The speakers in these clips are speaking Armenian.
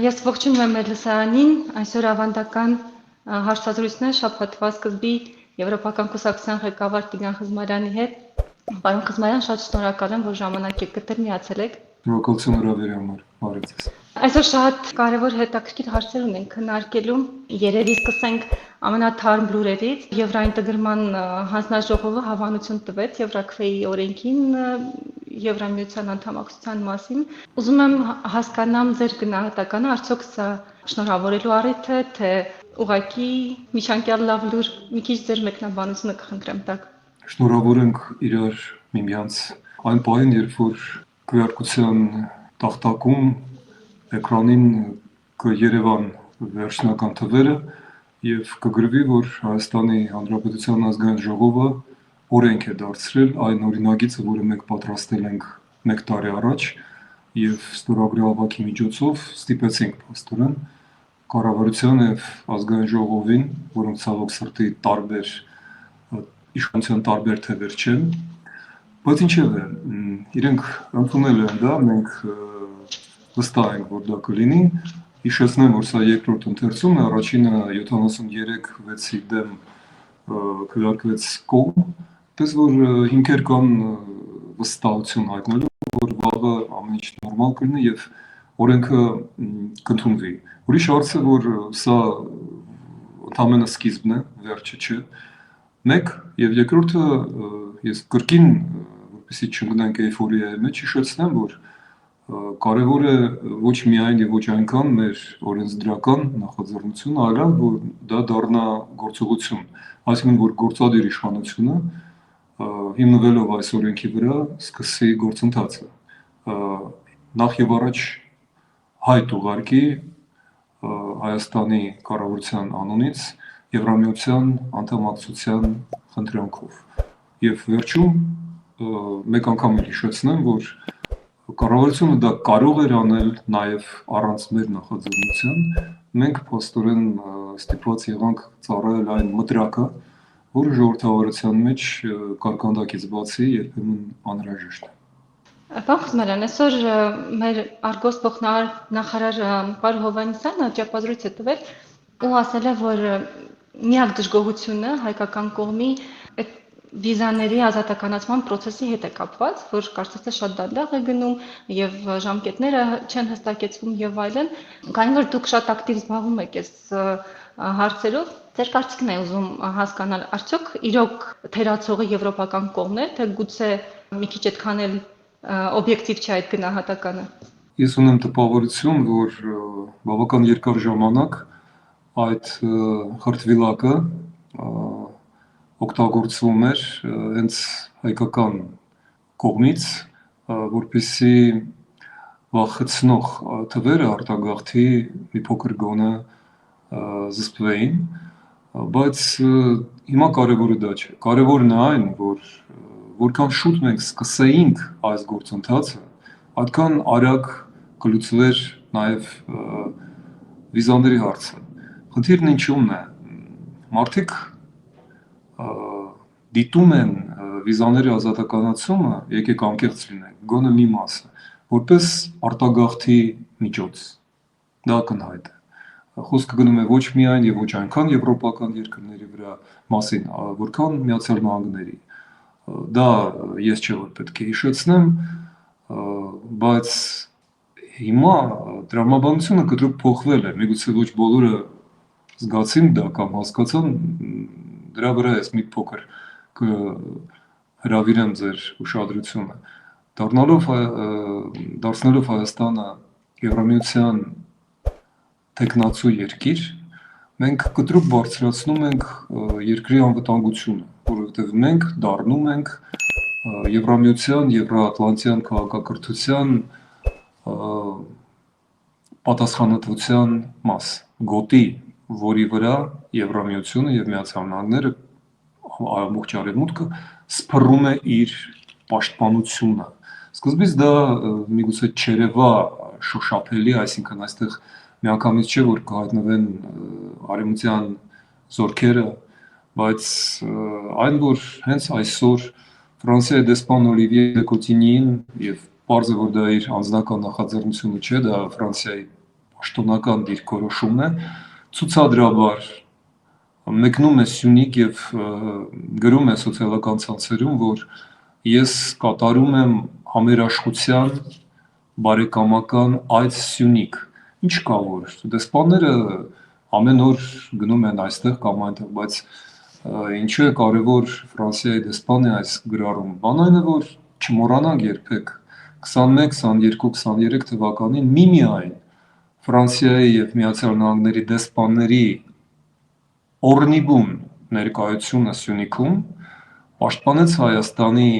Ես ողջունում եմ Լսարանին, այսօր ավանդական հարցազրույցն է շաբաթվա սկզբի Եվրոպական կուսակցության ղեկավար Տիգրան Խզմարյանի հետ։ Պարոն Խզմարյան, շատ շնորհակալ եմ, որ ժամանակ եք գտել, միացել եք։ Շնորհակալություն հրավերի համար, բարև ձեզ։ Այսօր շատ կարևոր հետաքրքիր հարցեր ունենք քննարկելու։ Երևի սկսենք ամենաթարմ լուրերից։ Եվրաինտեգրման հանձնաժողովը հավանություն տվեց Եվրաքվեի օրենքին Եվրամիության անդամակցության մասին։ Ուզում եմ հասկանամ ձեր գնահատականը, արդյոք սա շնորհավորելու առիթ է, թե ուղղակի միջանկյալ լավ լուր, մի քիչ ձեր մեկնաբանությունը կխնդրեմ տակ։ Շնորհավոր ենք իրար միմյանց այն պահին, երբ որ քվեարկության տախտակում էկրանին կերևան վերջնական թվերը եւ կգրվի, որ Հայաստանի Հանրապետության ազգային ժողովը օրենք է դարձրել այն օրինագիծը, որը մենք պատրաստել ենք 1 տարի առաջ եւ ստորագրի հավաքի միջոցով ստիպեցինք փաստորեն կառավարության եւ ազգային ժողովին, որոնք ցավոք սրտի տարբեր իշխանության տարբեր թևեր չեն, բայց ինչեւ է, իրենք ընդունել են դա, մենք վստահ ենք, որ դա կլինի։ Հիշեցնեմ, որ սա երկրորդ ընթերցումն է, առաջինը 73-6-ի դեմ քվեարկվեց կողմ, պես որ հիմքեր կան վստահություն հայտնելու, որ վաղը ամեն ինչ նորմալ կլինի եւ օրենքը կընդունվի։ Ուրիշ հարց է, որ սա ընդամենը սկիզբն է, վերջը չէ։ Մեկ եւ երկրորդը ես կրկին, որպեսզի չընկնենք էյֆորիայի մեջ, հիշեցնեմ, որ կարևոր է ոչ միայն եւ ոչ այնքան մեր օրենսդրական նախաձեռնությունը, այլ որ դա դառնա գործողություն, այսինքն որ գործադիր իշխանությունը հիմնվելով այս օրենքի վրա սկսի գործընթացը։ Նախ եւ առաջ հայտ ուղարկի Հայաստանի կառավարության անունից Եվրամիության անդամակցության խնդրանքով։ Եվ վերջում մեկ անգամ հիշեցնեմ, որ կառավարությունը դա կարող էր անել նաև առանց մեր նախաձեռնության, մենք փաստորեն ստիպված եղանք ծառայել այն մտրակը, որը ժողովրդավարության մեջ կարկանդակից բացի երբեմն անհրաժեշտ է։ Պարոն Խզմարյան, այսօր մեր արգոս փոխնախարար պարոն Հովհաննիսյանը ճեպազրույց է տվել ու ասել է, որ միակ դժգոհությունը հայկական կողմի այդ վիզաների ազատականացման process-ի հետ է կապված, որ կարծես թե շատ դանդաղ է գնում եւ ժամկետները չեն հստակեցվում եւ այլն։ Քանի որ դուք շատ ակտիվ զբաղվում եք այս հարցերով, ձեր կարծիքն է ուզում հասկանալ, արդյոք իրոք թերացողը եվրոպական կողմն է, թե գուցե մի քիչ այդքան էլ օբյեկտիվ չէ այդ գնահատականը։ Ես ունեմ տպավորություն, որ բավական երկար ժամանակ այդ խրտվիլակը օգտագործվում էր հենց հայկական կողմից, որպեսզի վախեցնող թվերը արտագաղթի մի փոքր գոնե զսպվեին, բայց հիմա կարևորը դա չէ։ Կարևորն է այն, որ որքան շուտ մենք սկսեինք այս գործընթացը, այդքան արագ կլուծվեր նաև վիզաների հարցը։ Խնդիրն ինչումն է։ Մարդիկ դիտում են վիզաների ազատականացումը, եկեք անկեղծ լինենք, գոնե մի մասը, որպես արտագաղթի միջոց։ Դա ակնհայտ է։ Խոսքը գնում է ոչ միայն եւ ոչ այնքան եվրոպական երկրների վրա մասին, որքան Միացյալ Նահանգների։ Դա ես չէ որ պետք է հիշեցնեմ, բայց հիմա տրամաբանությունը կտրուկ փոխվել է, միգուցե ոչ բոլորը զգացին դա կամ հասկացան, դրա վրա ես մի փոքր կհրավիրեմ ձեր ուշադրությունը։ Դարձնելով Հայաստանը Եվրամիության տեխնացու երկիր, մենք կտրուկ բարձրացնում ենք երկրի անվտանգությունը, որովհետև մենք դառնում ենք Եվրամիության, Եվրոատլանտյան քաղաքակրթության պատասխանատվության մաս, գոտի, որի վրա Եվրամիությունը եւ Միացյալ Նահանգները ամբողջ արևմուտքը սփռում է իր պաշտպանությունը։ Սկզբից դա միգուցե չերևա շոշափելի, այսինքն այստեղ միանգամից չէ որ կհայտնվեն արևմտյան զորքերը, բայց այն որ հենց այսօր Ֆրանսիայի դեսպան Օլիվիե դե Կոտինիին եւ պարզ է որ դա իր անձնական նախաձեռնությունը չէ, դա Ֆրանսիայի պաշտոնական դիրքորոշումն է, ցուցադրաբար մեկնում է Սյունիք եւ գրում է սոցիալական ցանցերում, որ ես կատարում եմ համերաշխության բարեկամական այց Սյունիք։ Ինչ կա որ դեսպանները ամեն օր գնում են այստեղ կամ այնտեղ, բայց ինչու է կարևոր Ֆրանսիայի դեսպանը այս գրառում։ Բան այն է, որ չմոռանանք երբեք 21, 22, 23 թվականին միմիայն Ֆրանսիայի եւ Միացյալ Նահանգների դեսպանների օրնիբուն ներկայությունը Սյունիքում պաշտպանեց Հայաստանի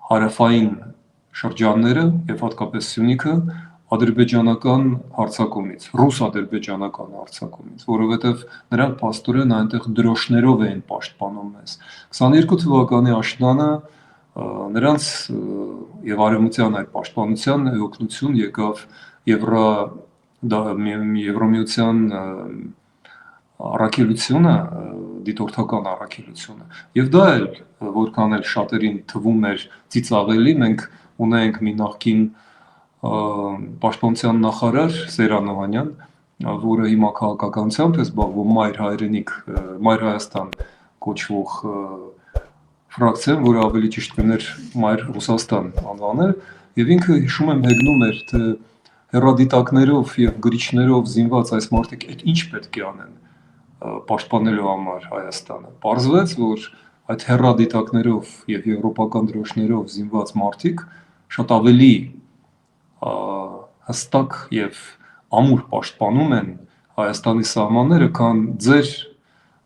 հարավային շրջանները եւ հատկապես Սյունիքը ադրբեջանական հարձակումից, ռուս-ադրբեջանական հարձակումից, որովհետեւ նրանք փաստորեն այնտեղ դրոշներով էին պաշտպանում մեզ։ 22 թվականի աշնանը նրանց եւ արևմտյան այդ պաշտպանության օգնություն եկավ Եվրամիության առաքելությունը, դիտորդական առաքելությունը։ Եվ դա էլ որքան էլ շատերին թվում էր ծիծաղելի, մենք ունենք մի նախկին պաշտպանության նախարար Սերան Օհանյան, որը հիմա քաղաքականությամբ է զբաղվում Մայր հայրենիք, Մայր Հայաստան կոչվող ֆրակցիան, որը ավելի ճիշտ կներ Մայր Ռուսաստան անվանել, եւ ինքը հիշում եմ հեգնում էր, թե հեռադիտակներով եւ գրիչներով զինված այս մարդիկ այդ ինչ պետք է անեն պաշտպանելու համար Հայաստանը։ Պարզվեց, որ այդ հեռադիտակներով եւ եվրոպական դրոշներով զինված մարդիկ շատ ավելի հստակ եւ ամուր պաշտպանում են Հայաստանի սահմանները, քան ձեր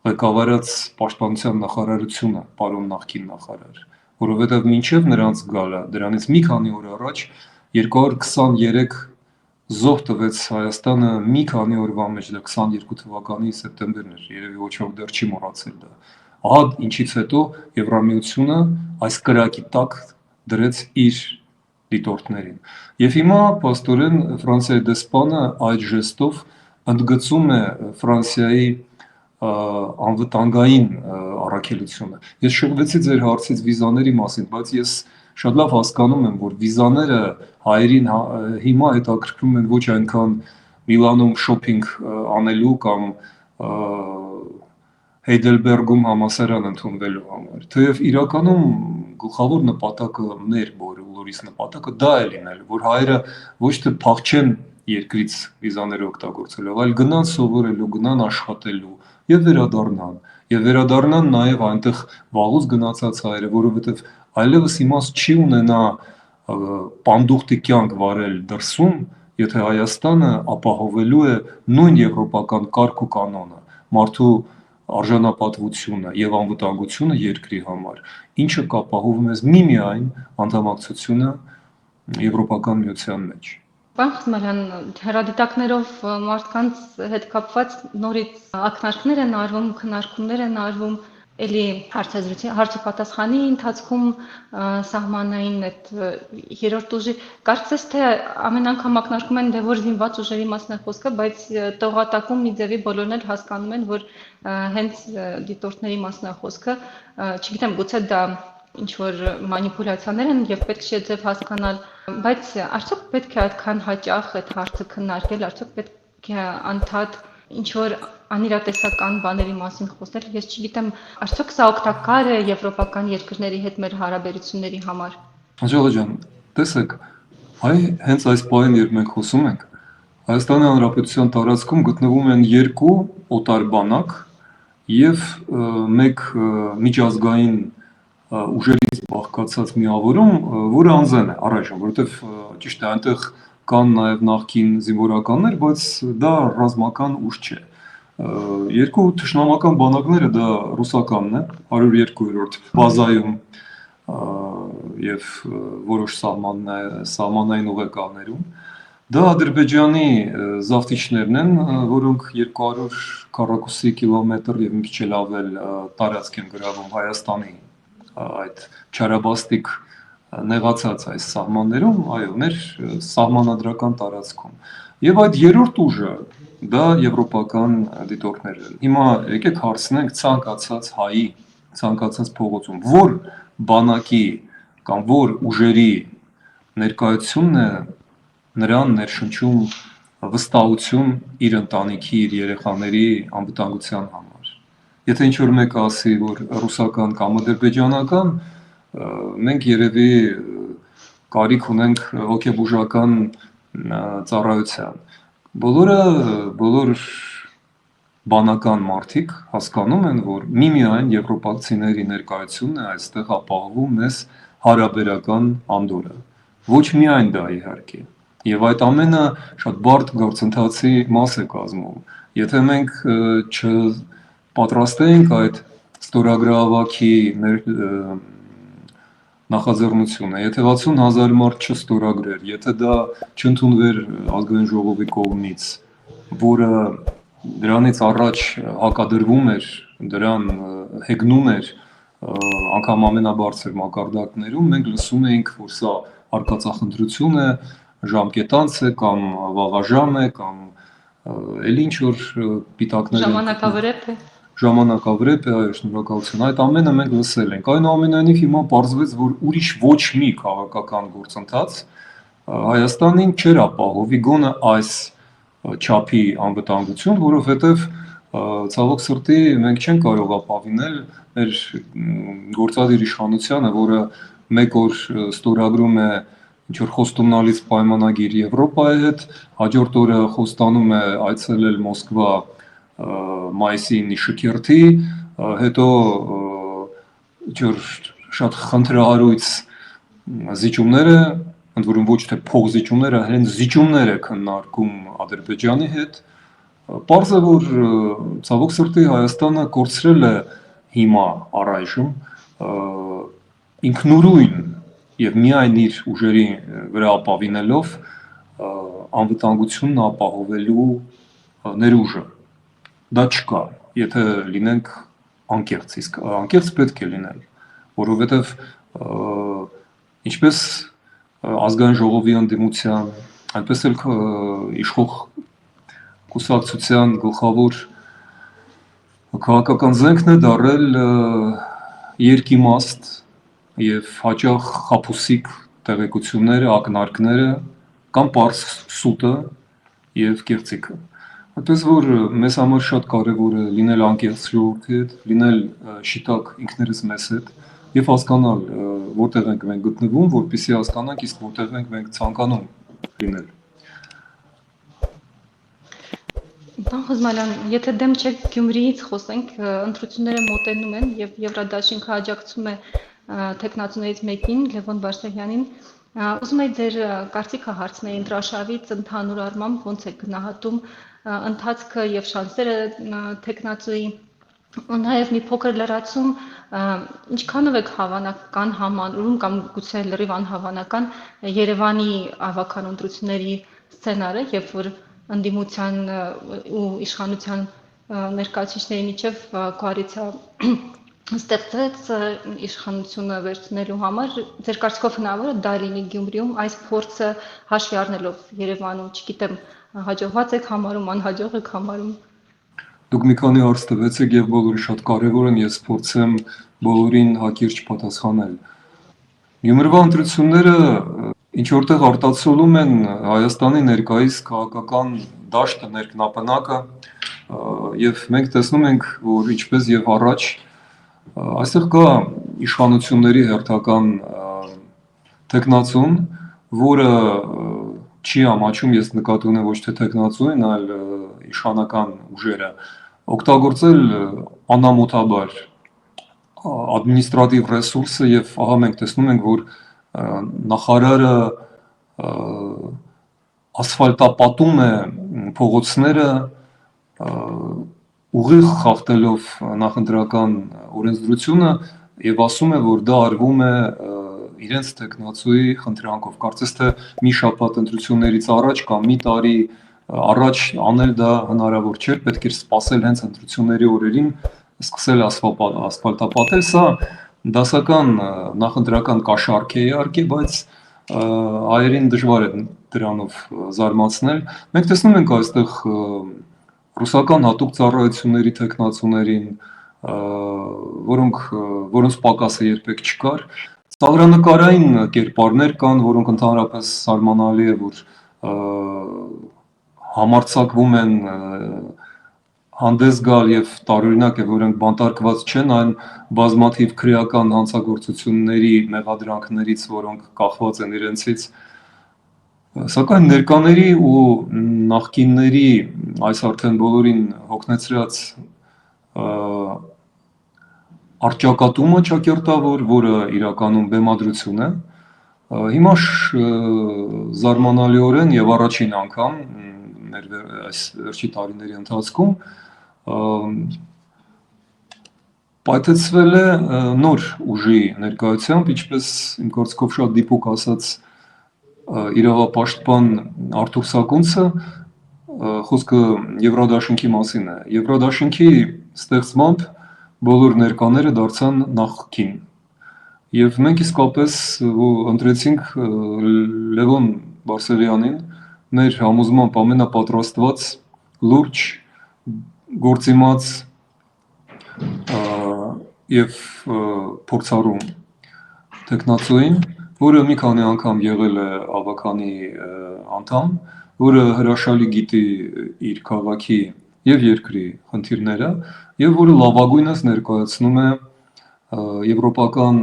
ղեկավարած պաշտպանության նախարարությունը, պարոն նախկին նախարար, որովհետեւ մինչեւ նրանց գալը, դրանից մի քանի օր առաջ 223 զոհ տվեց Հայաստանը մի քանի օրվա մեջ, դա 22 թվականի սեպտեմբերն էր, երևի ոչ ոք դեռ չի մոռացել դա։ Ահա ինչից հետո Եվրամիությունը այս կրակի տակ դրեց իր դիտորդներին։ Եվ հիմա փաստորեն Ֆրանսիայի դեսպանը այդ ժեստով ընդգծում է Ֆրանսիայի անվտանգային առաքելությունը։ Ես շփվեցի ձեր հարցից վիզաների մասին, բայց ես շատ լավ հասկանում եմ, որ վիզաները հայերին հիմա հետաքրքրում են ոչ այնքան Միլանում շոփինգ անելու կամ Heidelberg-ում համալսարան ընդունվելու համար։ Թեև իրականում գլխավոր նպատակը մեր բոլորիս նպատակը դա է լինել, որ հայերը ոչ թե փախչեն երկրից վիզաները օգտագործելով, այլ գնան սովորելու, գնան աշխատելու եւ վերադառնան։ Եվ վերադառնան նաեւ այնտեղ վաղուց գնացած հայերը, որովհետեւ այլևս իմաստ չի ունենա պանդուխտի կյանք վարել դրսում, եթե Հայաստանը ապահովելու է նույն եվրոպական կարգ ու կանոնը, մարդու արժանապատվությունը եւ անվտանգությունը երկրի համար, ինչը կապահովում է միմիայն անդամակցությունը Եվրոպական միության մեջ։ Պարոն Խմելյան, հեռադիտակներով մարդկանց հետ կապված նորից ակնարկներ են արվում, քննարկումներ են արվում, էլի հարցопատասխանի ընթացքում սահմանային այդ երրորդ ուժի, կարծես թե ամեն անգամ ակնարկում են, դե որ զինված ուժերի մասն է խոսքը, բայց տողատակում մի ձևի բոլորն էլ հասկանում են, որ հենց դիտորդների մասն է խոսքը, չգիտեմ, գուցե դա ինչ որ մանիպուլյացիաներ են եւ պետք չէ ձև հասկանալ, բայց արդյոք պետք է այդքան հաճախ այդ հարցը քննարկել, արդյոք պետք է անդադ ինչ որ անիրատեսական բաների մասին խոսել, ես չգիտեմ, արդյոք սա օգտակար է եվրոպական երկրների հետ մեր հարաբերությունների համար։ Անջալա ջան, տեսեք, հենց այս պահին երբ մենք խոսում ենք, Հայաստանի Հանրապետության տարածքում գտնվում են երկու օտար բանակ եւ մեկ միջազգային ուժերից բաղկացած միավորում, որը անզեն է առայժմ, որովհետև ճիշտ է, այնտեղ կան նաև նախկին զինվորականներ, բայց դա ռազմական ուժ չէ։ Երկու թշնամական բանակները դա ռուսականն է, 102-րդ բազայում եւ որոշ սահմանային ուղեկալներում։ Դա Ադրբեջանի զավթիչներն են, որոնք 200 քառակուսի կիլոմետր եւ մի քիչ էլ ավել տարածք են գրավում Հայաստանի այդ չարաբաստիկ նեղացած այս սահմաններում, այո, մեր սահմանադրական տարածքում։ Եվ այդ երրորդ ուժը դա եվրոպական դիտորդներն են։ Հիմա եկեք հարցնենք ցանկացած հայի, ցանկացած փողոցում, որ բանակի կամ որ ուժերի ներկայությունն է նրան ներշնչում վստահություն իր ընտանիքի, իր երեխաների անվտանգության համար։ Եթե ինչ-որ մեկը ասի, որ ռուսական կամ ադրբեջանական, մենք երևի կարիք ունենք հոգեբուժական ծառայության։ Բոլոր բանական մարդիկ հասկանում են, որ միմիայն եվրոպացիների ներկայությունն է այստեղ ապահովում մեզ հարաբերական անդորրը։ Ոչ միայն դա իհարկե։ Եվ այդ ամենը շատ բարդ գործընթացի մաս է կազմում։ Եթե մենք չպատրաստենք այդ ստորագրահավաքի մեր նախաձեռնությունը, եթե 60,000 մարդ չստորագրեր, եթե դա չընդունվեր ազգային ժողովի կողմից, որը դրանից առաջ հակադրվում էր, դրան հեգնում էր անգամ ամենաբարձր մակարդակներում, մենք լսում էինք, որ սա արկածախնդրություն է, ժամկետանց է կամ վաղաժամ է կամ էլ ինչ որ պիտակներ ժամանակավրեպ է, այո, շնորհակալություն։ Այդ ամենը մենք լսել ենք։ Այնուամենայնիվ հիմա պարզվեց, որ ուրիշ ոչ մի քաղաքական գործընթաց Հայաստանին չէր ապահովի գոնե այս չափի անվտանգություն, որովհետև ցավոք սրտի մենք չենք կարող ապավինել մեր գործադիր իշխանությանը, որը մեկ օր ստորագրում է ինչ-որ խոստումնալից պայմանագիր Եվրոպայի հետ, հաջորդ օրը խոստանում է այցելել Մոսկվա մայիսի 9-ի շքերթի, հետո ինչ-որ շատ խնդրահարույց զիջումներ է, ընդ որում ոչ թե փոխզիջումներ, այլ հենց զիջումներ է քննարկում Ադրբեջանի հետ։ Պարզ է, որ ցավոք սրտի Հայաստանը կորցրել է հիմա առայժմ ինքնուրույն եւ միայն իր ուժերի վրա ապավինելով անվտանգությունն ապահովելու ներուժը։ Դա չկա, եթե լինենք անկեղծ, իսկ անկեղծ պետք է լինել, որովհետև ինչպես ազգային ժողովի ընդդիմության, այնպես էլ իշխող կուսակցության գլխավոր քաղաքական զենքն է դարել երկիմաստ եւ հաճախ խաբուսիկ տեղեկությունները, ակնարկները կամ պարզ սուտը եւ կեղծիքը։ Այդպես որ մեզ համար շատ կարևոր է լինել անկեղծ ժողովրդի հետ, լինել շիտակ ինքներս մեզ հետ եւ հասկանալ որտեղ ենք մենք գտնվում, որպեսզի հասկանանք իսկ որտեղ ենք մենք ցանկանում լինել։ Պարոն Խզմալյան, եթե դեմ չեք Գյումրիից խոսենք, ընտրությունները մոտենում են եւ Եվրադաշինքը աջակցում է տեխնացուներից մեկին, Լևոն Բարսեղյանին, ուզում եմ ձեր կարծիքը հարցնել ընտրաշավից ընդհանուր առմամբ ոնց է գնահատում ընթացքը եւ շանսերը տեխնացուի, նաեւ մի փոքր լրացում, ինչքանով եք հավանական համարում կամ գուցե լրիվ անհավանական Երևանի ավական ընտրությունների սցենարը, երբ որ ընդդիմության ու իշխանության ներկայացուցիչների միջև կոալիցիա ստեղծվեց իշխանությունը վերցնելու համար, ձեր կարծիքով հնարավոր է դա լինի Գյումրիում այս փորձը հաշվի առնելով Երևանում, չգիտեմ, հաջողված եք համարում, անհաջող եք համարում։ Դուք մի քանի հարց տվեցիք եւ բոլորը շատ կարեւոր են, ես փորձեմ բոլորին հակիրճ պատասխանել։ Գյումրվա ընտրությունները ինչ որտեղ արտացոլում են Հայաստանի ներկայիս քաղաքական դաշտը, ներքնապնակը եւ մենք տեսնում ենք, որ ինչպես եւ առաջ այստեղ կա իշխանությունների հերթական տեխնացուն, որը չի ամաչում, ես նկատի ունեմ ոչ թե տեխնացուին, այլ իշխանական ուժերը օգտագործել անամոթաբար ադմինիստրատիվ ռեսուրսը եւ ահա մենք տեսնում ենք, որ նախարարը ասֆալտապատում է փողոցները ուղիղ խախտելով նախընտրական օրենսդրությունը եւ ասում է, որ դա արվում է իրենց տեխնացուի խնդրանքով։ Կարծես թե մի շաբաթ ընտրություններից առաջ կամ մի տարի առաջ անել դա հնարավոր չէր, պետք էր սպասել հենց ընտրությունների օրերին, սկսել ասֆալտապատել, սա դասական նախընտրական կաշառք է իհարկե, բայց հայերին դժվար է դրանով զարմացնել։ Մենք տեսնում ենք այստեղ ռուսական հատուկ ծառայությունների տեխնացուներին, որոնց պակասը երբեք չկար։ Ծաղրանկարային կերպարներ կան, որոնք ընդհանրապես զարմանալի է, որ համարձակվում են հանդես գալ եւ տարօրինակ է, որ բանտարկված չեն այն բազմաթիվ քրեական հանցագործությունների մեղադրանքներից, որոնք կախված են իրենցից, սակայն ներկաների ու նախկինների այս արդեն բոլորին հոգնեցրած արճակատումը ճակերտավոր, որը իրականում բեմադրություն է, հիմա զարմանալիորեն եւ առաջին անգամ մեր այս վերջի տարիների ընթացքում պայթեցվել է նոր ուժի ներկայությամբ, ինչպես իմ գործքով շատ դիպուկ ասած իրավապաշտպան Արթուր Սակունցը, խոսքը Եվրադաշինքի մասին է։ Եվրադաշինքի ստեղծմամբ բոլոր ներկաները դարձան նախկին։ Եվ մենք իսկապես ընտրեցինք Լևոն Բարսեղյանին մեր համոզմամբ ամենապատրաստված, լուրջ, գործիմաց եւ փորձառու տեխնացուին, որը մի քանի անգամ եղել է ավականի անդամ, որը հրաշալի գիտի իր քաղաքի եւ երկրի խնդիրները եւ որը լավագույնս ներկայացնում է եվրոպական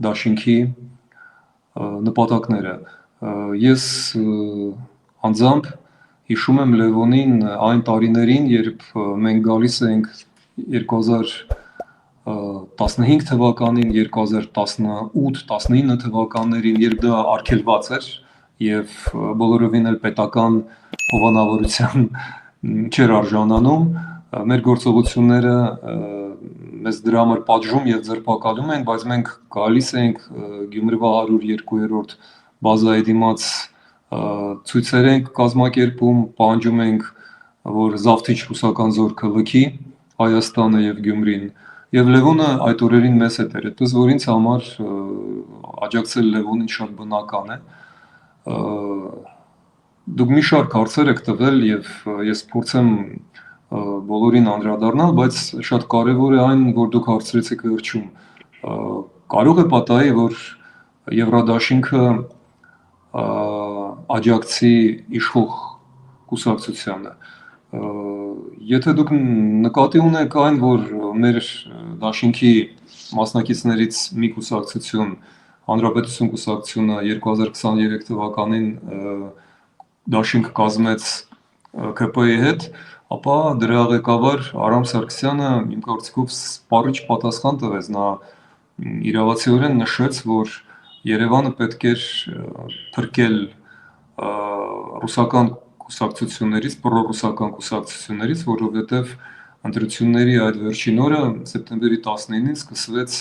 դաշինքի նպատակները։ Ես անձամբ հիշում եմ Լևոնին այն տարիներին, երբ մենք գալիս էինք 2015 թվականին, 2018-19 թվականներին, երբ դա արգելված էր եւ բոլորովին էլ պետական հովանավորության չէր արժանանում, մեր գործողությունները մեզ դրա համար պատժում եւ ձերբակալում են, բայց մենք գալիս ենք Գյումրվա 102-րդ բազայի դիմաց ցույցեր ենք կազմակերպում, պահանջում ենք, որ զավթիչ ռուսական զորքը լքի Հայաստանը եւ Գյումրին, եւ Լևոնը այդ օրերին մեզ հետ էր, այդպես որ ինձ համար աջակցել Լևոնին շատ բնական է։ Դուք մի շարք հարցեր եք տվել եւ ես փորձեմ բոլորին անդրադառնալ, բայց շատ կարեւոր է այն, որ դուք հարցրեցիք վերջում։ Կարող է պատահի, որ Եվրադաշինքը աջակցի իշխող կուսակցությանը։ Եթե դուք նկատի ունեք այն, որ մեր դաշինքի մասնակիցներից մի կուսակցություն, Հանրապետություն կուսակցությունը 2023 թվականին դաշինք կազմեց ԿՊ-ի հետ, ապա դրա ղեկավար Արամ Սարգսյանը իմ կարծիքով սպառիչ պատասխան տվեց, նա իրավացիորեն նշեց, որ Երևանը պետք էր փրկել ռուսական կուսակցություններից, պրոռուսական կուսակցություններից, որովհետև ընտրությունների այդ վերջին օրը, սեպտեմբերի 19-ին սկսվեց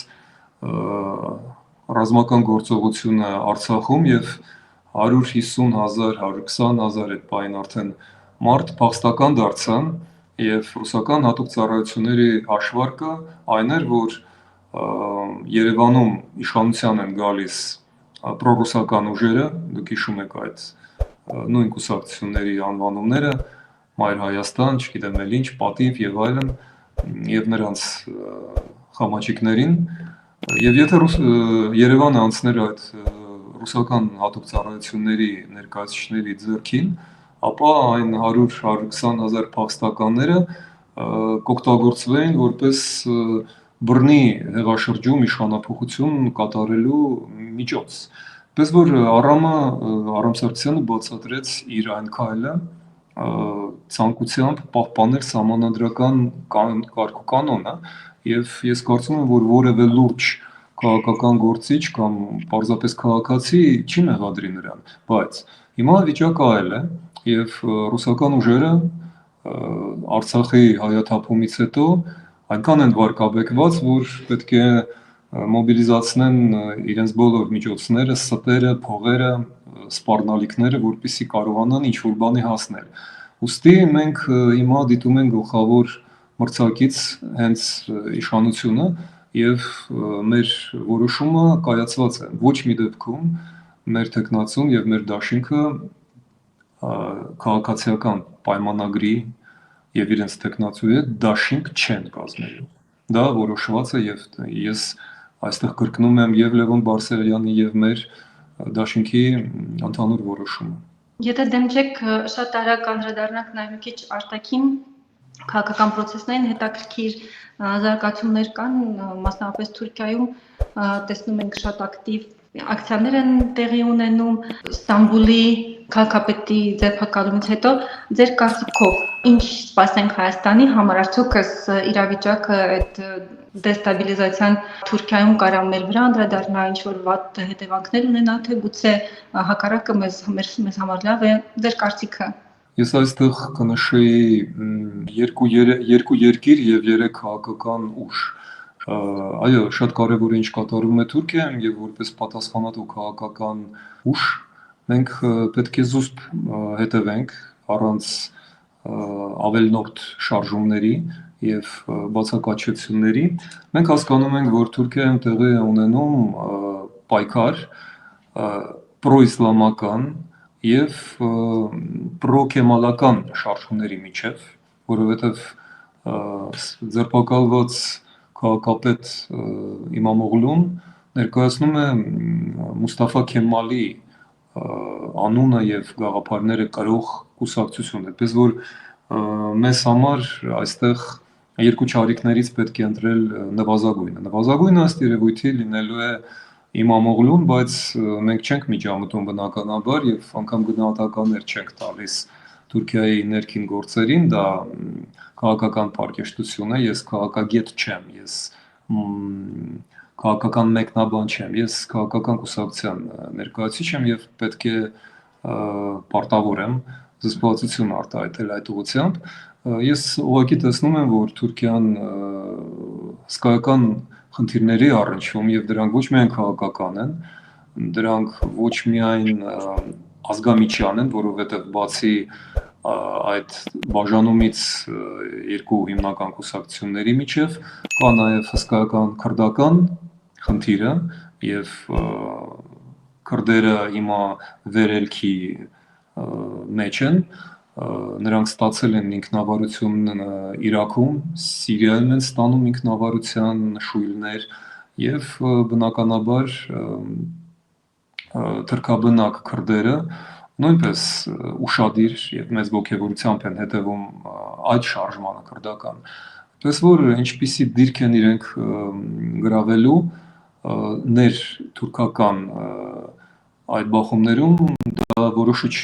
ռազմական գործողությունը Արցախում եւ 150,000, 120,000 այդ պահին արդեն մարդ փախստական դարձան եւ ռուսական հատուկ ծառայությունների հաշվարկը այն էր, որ Երևանում իշխանության են գալիս պրոռուսական ուժերը, դուք հիշում եք այդ նույն կուսակցությունների անվանումները, Մայր Հայաստան, չգիտեմ էլ ինչ, Պատիվ եւ այլն, եւ նրանց խամաչիկներին, եւ եթե Երևանը անցներ այդ ռուսական հատուկ ծառայությունների ներկայացուցիչների ձեռքին, ապա այն 100-120,000 փախստականները կօգտագործվեին որպես բռնի հեղաշրջում, իշխանափոխություն կատարելու միջոց։ Պես որ Արամ Սարգսյանը բացատրեց իր այն քայլը ցանկությամբ պահպանել սահմանադրական կարգուկանոնը եւ ես կարծում եմ, որ որևէ լուրջ քաղաքական գործիչ կամ պարզապես քաղաքացի չի մեղադրի նրան, բայց հիմա վիճակը այլ է եւ ռուսական ուժերը Արցախի հայաթափումից հետո այնքան են վարկաբեկված, որ պետք է մոբիլիզացնեն իրենց բոլոր միջոցները, ստերը, փողերը, սպառնալիքները, որպեսզի կարողանան ինչ-որ բանի հասնել։ Ուստի մենք հիմա դիտում ենք գլխավոր մրցակից հենց իշխանությունը եւ մեր որոշումը կայացված է։ Ոչ մի դեպքում մեր տեխնացուն եւ մեր դաշինքը քաղաքացիական պայմանագրի եւ իրենց տեխնացուի հետ դաշինք չեն կազմելու։ Դա որոշված է եւ ես այստեղ կրկնում եմ եւ Լևոն Բարսեղյանի եւ մեր դաշինքի ընդհանուր որոշումը։ Եթե դեմ չեք շատ արագ անդրադառնանք նաև մի քիչ արտաքին քաղաքական process-ներին հետաքրքիր զարգացումներ կան, մասնավորապես Թուրքիայում տեսնում ենք շատ ակտիվ ակցիաներ են տեղի ունենում Ստամբուլի քաղաքապետի ձերբակալումից հետո ձեր կարծիքով ինչ սպասենք Հայաստանի համար արդյոք այս իրավիճակը այդ դեստաբիլիզացիան Թուրքիայում կարող մեր վրա անդրադառնա ինչ որ վատ հետևանքներ ունենա թե գուցե հակառակը մեզ համար լավ է ձեր կարծիքը Ես այստեղ կնշեի երկու երկիր եւ երեք քաղաքական ուժ։ Այո, շատ կարևոր է ինչ կատարում է Թուրքիայում եւ որպես պատասխանատու քաղաքական ուժ մենք պետք է զուսպ հետևենք առանց ավելնորդ շարժումների եւ բացակայությունների։ Մենք հասկանում ենք, որ Թուրքիայում տեղի է ունենում պայքար պրոիսլամական եւ պրոկեմալական շարժումների միջև, որովհետեւ ձերբակալված քաղաքապետ Իմամօղլուն ներկայացնում է Մուստաֆա Քեմալի անունը եւ գաղափարները կրող կուսակցություն, այդպես որ մեզ համար այստեղ երկու ճարիքներից պետք է ընտրել նվազագույնը։ Նվազագույնը ըստ երևույթի լինելու է Իմամօղլուն, բայց մենք չենք միջամտում բնականաբար եւ անգամ գնահատականներ չենք տալիս Թուրքիայի ներքին գործերին, դա քաղաքական պարկեշտություն է, ես քաղաքագետ չեմ, ես քաղաքական մեկնաբան չեմ, ես քաղաքական կուսակցության ներկայացուցիչ եմ եւ պետք է պարտավոր եմ զսպվածություն արտահայտել այդ ուղղությամբ։ Ես ուղղակի տեսնում եմ, որ Թուրքիան հսկայական խնդիրների առնչվում եւ դրանք ոչ միայն քաղաքական են, դրանք ոչ միայն ազգամիջյան են, որովհետեւ բացի այդ բաժանումից երկու հիմնական կուսակցությունների միջև կա նաեւ հսկայական քրդական խնդիրը եւ քրդերը հիմա վերելքի մեջ են, նրանք ստացել են ինքնավարություն Իրաքում, Սիրիայում են ստանում ինքնավարության նշույլներ եւ բնականաբար թրքաբնակ քրդերը նույնպես ուշադիր եւ մեծ ողջավորությամբ են հետևում այդ շարժմանը քրդական։ Այսպես որ ինչպիսի դիրք են իրենք գրավելու ներ թուրքական այդ բախումներում դա որոշիչ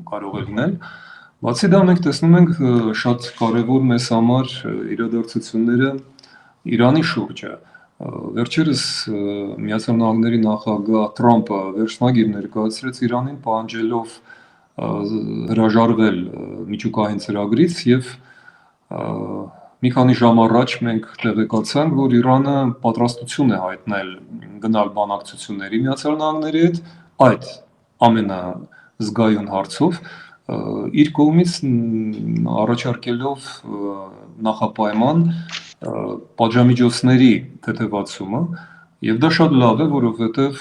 կարող է լինել։ Բացի դա մենք տեսնում ենք շատ կարևոր մեզ համար իրադարձությունները Իրանի շուրջը։ Վերջերս Միացյալ Նահանգների նախագահ Թրամփը վերջնագիր ներկայացրեց Իրանին պահանջելով հրաժարվել միջուկային ծրագրից եւ մի քանի ժամ առաջ մենք տեղեկացանք, որ Իրանը պատրաստություն է հայտնել գնալ բանակցությունների Միացյալ Նահանգների հետ այդ ամենազգայուն հարցով իր կողմից առաջարկելով նախապայման պատժամիջոցների թեթևացումը եւ դա շատ լավ է, որովհետեւ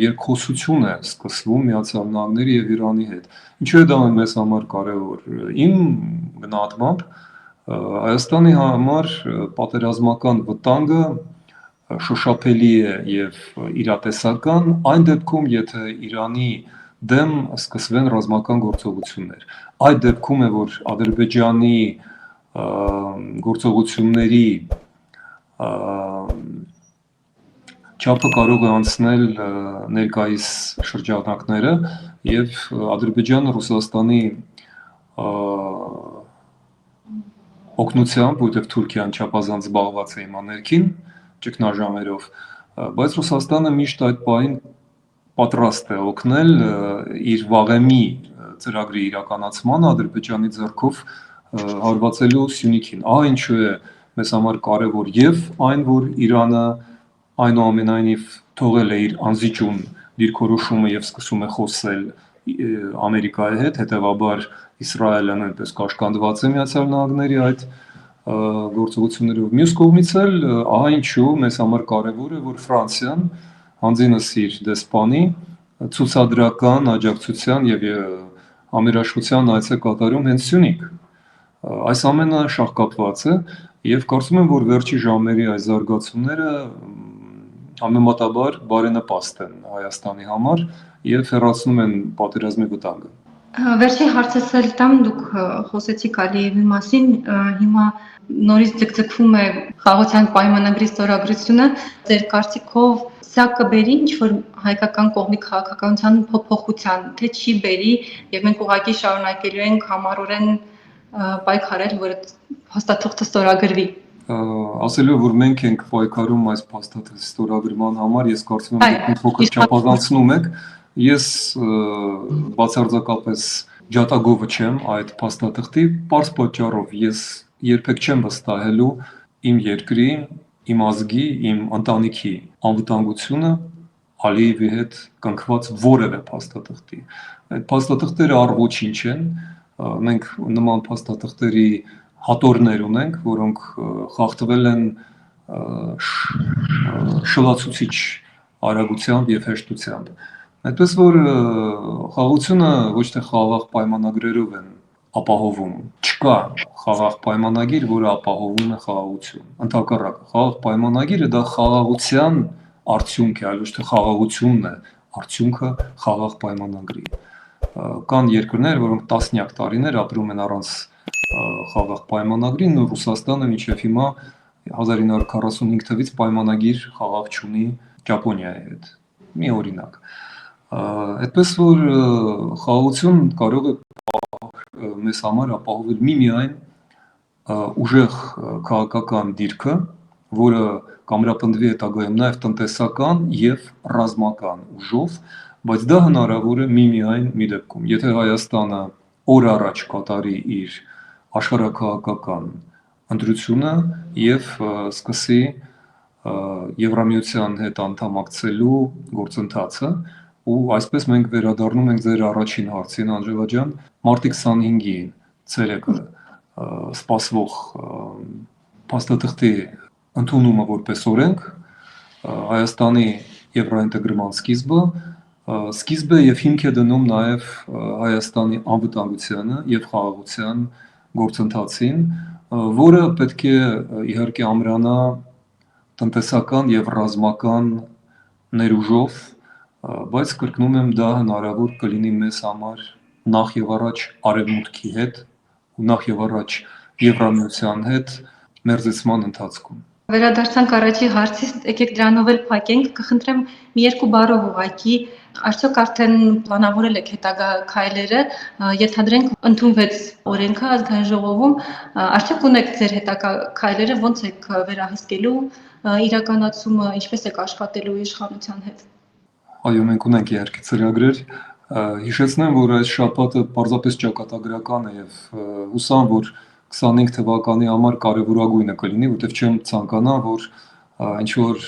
երկխոսություն է սկսվում Միացյալ Նահանգների եւ Իրանի հետ։ Ինչու է դա մեզ համար կարեւոր։ Իմ գնահատմամբ Հայաստանի համար պատերազմական վտանգը շոշափելի է եւ իրատեսական այն դեպքում, եթե Իրանի դեմ սկսվեն ռազմական գործողություններ։ Այդ դեպքում է, որ Ադրբեջանի գործողությունների չափը կարող է անցնել ներկայիս շրջանակները եւ Ադրբեջանը Ռուսաստանի օգնությամբ, որտեղ Թուրքիան չափազանց զբաղված է հիմա ներքին ճգնաժամերով, բայց Ռուսաստանը միշտ այդ պահին պատրաստ է օգնել իր վաղեմի ծրագրի իրականացմանը Ադրբեջանի ձեռքով հարվածելու Սյունիքին։ Ահա ինչու է մեզ համար կարևոր եւ այն, որ Իրանը այնուամենայնիվ թողել է իր անզիջուն դիրքորոշումը եւ սկսում է խոսել Ամերիկայի հետ, հետեւաբար Իսրայելը նույնպես կաշկանդված է Միացյալ Նահանգների այդ գործողություններով։ Մյուս կողմից էլ ահա ինչու մեզ համար կարևոր է, որ Ֆրանսիան հանձինս իր դեսպանի ցուցադրական աջակցության եւ համերաշխության այց է կատարում հենց Սյունիք։ Այս ամենը շահկապված է եւ կարծում եմ, որ վերջի ժամերի այս զարգացումները համեմատաբար բարենպաստ են Հայաստանի համար եւ հեռացնում են պատերազմի վտանգը։ Վերջի հարցս էլ տամ դուք խոսեցիք Ալիևի մասին, հիմա նորից ձգձգվում է խաղաղության պայմանագրի ստորագրությունը, ձեր կարծիքով սա կբերի ինչ-որ հայկական կողմի քաղաքականության փոփոխության, թե չի բերի եւ մենք ուղղակի շարունակելու ենք համառորեն պայքարել, որ հաստատողը ստորագրվի։ Ասելով որ մենք ենք պայքարում այս փաստաթղթի ստորագրման համար, ես կարծում եմ դուք փոքր չափազանցնում եք, ես բացարձակապես ջատագովը չեմ այդ փաստաթղթի, պարզ պատճառով ես երբեք չեմ վստահելու իմ երկրի, իմ ազգի, իմ ընտանիքի անվտանգությունը Ալիևի հետ կնքված որևէ փաստաթղթի։ Այդ փաստաթղթերը առ ոչինչ են, մենք նման փաստաթղթերի հատորներ ունենք, որոնք խախտվել են շլացուցիչ արագությամբ եւ հեշտությամբ։ Այդպես որ խաղաղությունը ոչ թե խաղաղ պայմանագրերով են ապահովում։ Չկա խաղաղ պայմանագիր, որը ապահովում է խաղաղություն։ Ընդհակառակը, խաղաղ պայմանագիրը դա խաղաղության արդյունք է, այլ ոչ թե խաղաղությունն է արդյունքը խաղաղ պայմանագրի։ Կան երկրներ, որոնք տասնյակ տարիներ ապրում են առանց խաղաղ պայմանագրին, ու Ռուսաստանը մինչև հիմա 1945 թվականից պայմանագիր խաղաղ չունի Ճապոնիայի հետ։ Մի օրինակ։ Այդպես որ խաղաղություն կարող է մեզ համար ապահովել միմիայն ուժեղ քաղաքական դիրքը, որը կամրապնդվի հետագայում նաև տնտեսական եւ ռազմական ուժով, բայց դա հնարավոր է միմիայն մի դեպքում, եթե Հայաստանը օր առաջ կատարի իր աշխարհաքաղաքական ընտրությունը եւ սկսի Եվրամիության հետ անդամակցելու գործընթացը, ու այսպես մենք վերադառնում ենք ձեր առաջին հարցին, Անժելա ջան, մարտի 25-ին ցերեկը սպասվող փաստաթղթի ընդունումը որպես օրենք Հայաստանի եվրոինտեգրման սկիզբը եւ հիմք է դնում նաեւ Հայաստանի անվտանգությանը եւ խաղաղության գործընթացին, որը պետք է իհարկե ամրանա տնտեսական եւ ռազմական ներուժով, բայց կրկնում եմ դա հնարավոր կլինի մեզ համար նախ եւ առաջ արևմուտքի հետ ու նախ եւ առաջ Եվրամիության հետ մերձեցման ընթացքում։ Վերադարձանք առաջի հարցից, եկեք դրանով էլ փակենք, կխնդրեմ մի երկու բառով ուղղակի, արդյոք արդեն պլանավորել եք հետագա քայլերը, ենթադրենք ընդունվեց օրենքը ազգային ժողովում, արդյոք ունեք ձեր հետագա քայլերը, ո՞նց եք վերահսկելու իրականացումը, ինչպես եք աշխատելու իշխանության հետ։ Այո, մենք ունենք իհարկե ծրագրեր, հիշեցնեմ, որ այս շաբաթը պարզապես ճակատագրական է եւ հուսամ, որ 25 թվականի համար կարևորագույնը կլինի, որտեղ չեմ ցանկանա, որ ինչ որ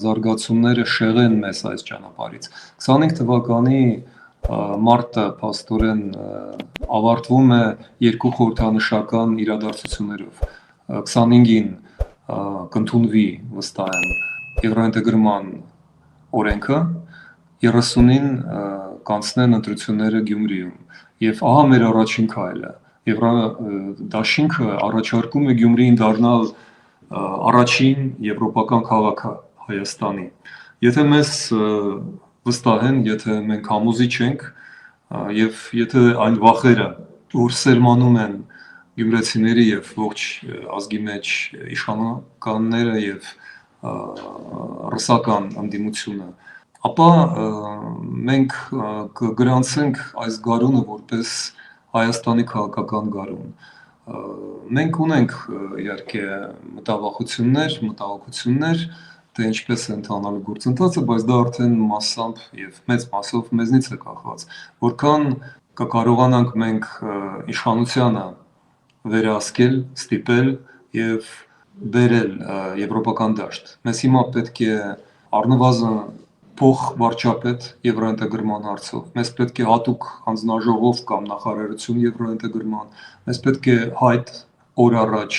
զարգացումները շեղեն մեզ այս ճանապարհից։ 25 թվականի մարտը փաստորեն ավարտվում է երկու խորհրդանշական իրադարձություններով։ 25-ին կընդունվի վստահ եմ եվրոինտեգրման օրենքը, 30-ին կանցնեն ընտրությունները Գյումրիում։ Եվ ահա մեր առաջին քայլը։ Եվրոդաշինքը առաջարկում է Գյումրիին դառնալ առաջին եվրոպական քաղաքը Հայաստանի։ Եթե մեզ վստահեն, եթե մենք համոզիչ ենք եւ եթե այն վախերը, որ սերմանում են գյումրեցիների եւ ողջ ազգի մեջ իշխանականները եւ ռուսական ընդդիմությունը, ապա մենք կգրանցենք այս գարունը որպես Հայաստանի քաղաքական գարուն։ Մենք ունենք իհարկե մտահոգություններ, թե ինչպես է ընթանալու գործընթացը, բայց դա արդեն մասամբ եւ մեծ մասով մեզնից է կախված։ Որքան կկարողանանք մենք իշխանությանը վերահսկել, ստիպել եւ բերել եվրոպական դաշտ։ Մեզ հիմա պետք է առնվազն փոխվարչապետ եվրոինտեգրման հարցով։ Մեզ պետք է հատուկ հանձնաժողով կամ նախարարություն եվրոինտեգրման։ Մեզ պետք է հայտ օր առաջ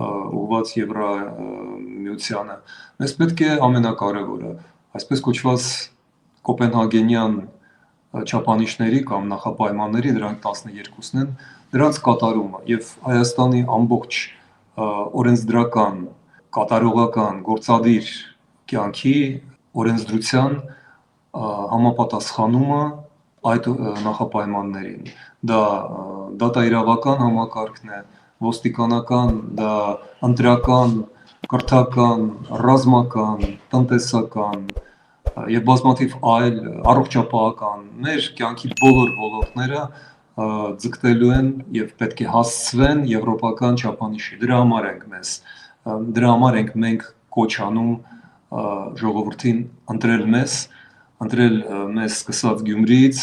ուղղված Եվրամիությանը։ Մեզ պետք է ամենակարևորը, այսպես կոչված Կոպենհագենյան չափանիշների կամ նախապայմանների, դրանք 12-ն են, դրանց կատարումը եւ Հայաստանի ամբողջ օրենսդրական, կատարողական, գործադիր կյանքի օրենսդրության համապատասխանումը այդ նախապայմաններին։ Դա դատաիրավական համակարգն է, ոստիկանական, դա ընտրական, կրթական, ռազմական, տնտեսական եւ բազմաթիվ այլ առողջապահական մեր կյանքի բոլոր ոլորտները ձգտելու են եւ պետք է հասցվեն եվրոպական չափանիշի։ Դրա համար ենք մենք կոչ անում ժողովրդին ընտրել մեզ սկսած Գյումրիից,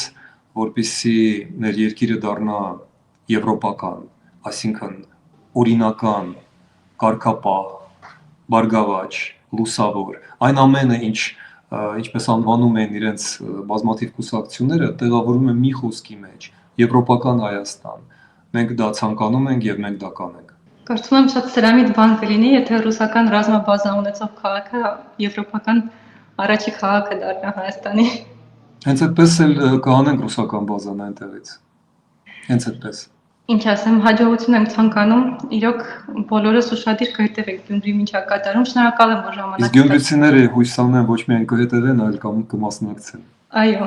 որպեսզի մեր երկիրը դառնա եվրոպական, այսինքն օրինական, կարգապահ, բարգավաճ, լուսավոր, այն ամենը, ինչպես անվանում են իրենց բազմաթիվ կուսակցությունները, տեղավորվում է մի խոսքի մեջ՝ եվրոպական Հայաստան։ Մենք դա ցանկանում ենք եւ մենք դա կանենք։ Կարծում եմ շատ սրամիտ բան կլինի, եթե ռուսական ռազմաբազա ունեցող քաղաքը եվրոպական առաջի քաղաքը դառնա Հայաստանի։ Հենց այդպես էլ կանենք ռուսական բազան այնտեղից։ Հենց այդպես։ Ինչ ասեմ, հաջողություն եմ ցանկանում, իրոք բոլորս ուշադիր կհետևենք Գյումրիի միջակայքում, շնորհակալ եմ, որ ժամանակ Իսկ գյումրիցիները հույս ունեմ ոչ միայն կհետևեն, այլ կմասնակցեն։ Այո։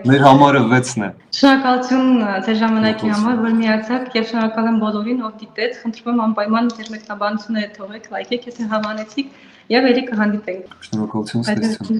Մեր համարը 6-ն է։ Շնորհակալություն ձեր ժամանակի համար, որ միացաք եւ շնորհակալ եմ բոլորին, ով դիտեց, խնդրում եմ անպայման ձեր մեկնաբանությունները թողեք, լայքեք, եթե հավանեցիք եւ ելի կհանդիպենք։ Շնորհակալություն, ստեսություն։